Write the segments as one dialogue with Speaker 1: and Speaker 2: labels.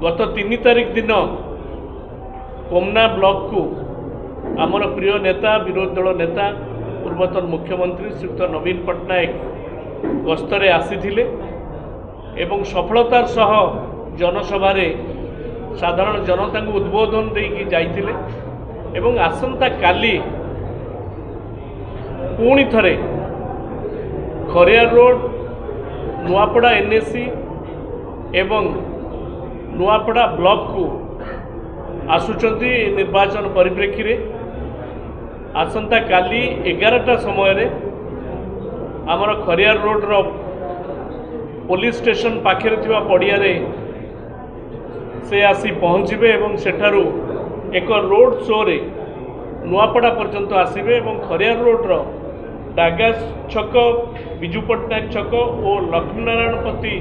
Speaker 1: गत 3 तारिख दिन कोमना ब्लॉक को आमर प्रिय नेता विरोधी दल नेता पूर्वतन मुख्यमंत्री श्रीयुक्त नवीन पट्टनायक गस्तरे आसीथिले एवं सफलतार सह जनसभा साधारण जनता को उद्बोधन देकी जाइथिले एवं आसंता काली पुणी थरे खरियार रोड नुआपड़ा एनएसी एवं नुआपड़ा ब्लॉक को आसुचंती निर्वाचन परिप्रेक्षी रे आसंता काली 11टा समय आमर खरियार रोड रो पुलिस स्टेशन पाखे थिबा पड़िया रे से आसी पहुँचे एवं सेठारु एक रोड शो रे नुआपड़ा पर्यंत आसबे एवं खरियार रोड रो डागा छक विजु पट्टनायक छक और लक्ष्मीनारायणपति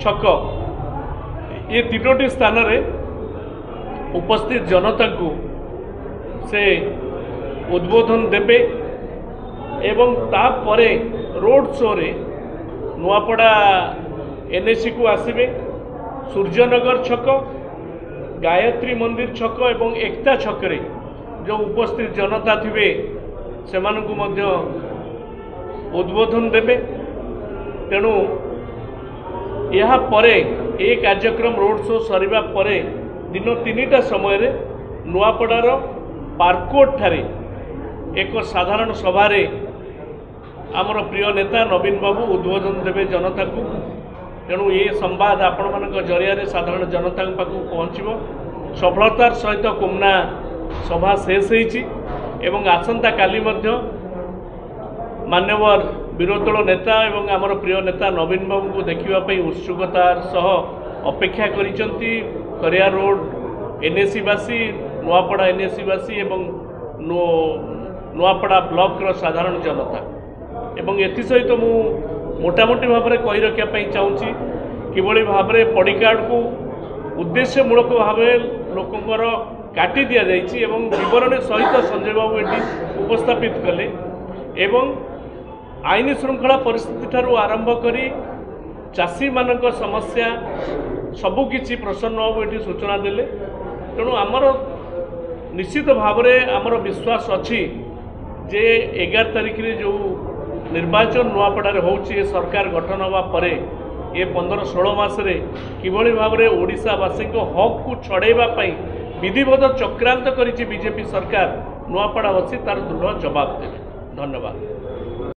Speaker 1: छक ये 3टी स्थान रे उपस्थित जनता को से उद्बोधन देबे एवं तापरे रोड शो रे नुआपड़ा एनएसी को आसबे सूर्यनगर छक गायत्री मंदिर छक एवं एकता छक रे जो उपस्थित जनता थिबे से मानकु मध्य उद्बोधन देबे। तेणु यह परे ए कार्यक्रम रोड शो सरिबा परे दिन 3टा समय रे नुआपड़ार पार्कोट ठारे एक साधारण सभा रे आमर प्रिय नेता नवीन बाबू उद्बोधन देवे जनता को। तेणु ये संवाद आपण मान जरिया साधारण जनता पाखु पहुँचब। सफलतार सहित कोमना सभा शेष होईची एवं आसंता काली मध्य मान्यवर विरोधी दल नेता एवं आमर प्रिय नेता नवीन बाबू को देखा उत्सुकतार सह अपेक्षा करिसंती खरियार रोड एनएसीवासी नुआपड़ा एनएसीवासी एवं नुआपड़ा ब्लॉक रो साधारण जनता एवं एथि सहित मु मोटामोटी भाव में कही रखापी चाहूँगी किभली भाव में पॉडकास्ट को उद्देश्यमूलक भाव लोकंर काटी दि जाइए एवं विवरणी सहित संजय बाबू ये उपस्थापित कले एवं आईन श्रृंखला परिस्थिति ठारू आरंभ करी चाषी मानक समस्या सबुकिछि प्रसन्न बाबू ये सूचना देले। तेणु आमर निश्चित भाव में आमर विश्वास अच्छी जे 11 तारिख रे जो निर्वाचन नुआपड़ा होउछि सरकार गठन हवा परे ये 15-16 मासरे किभली भाव में ओडिशावासी हक को छड़ाइबा पई विधिवत चक्रांत करिछि बीजेपी सरकार नुआपड़ावासी तार दृढ़ जवाब देवे। धन्यवाद।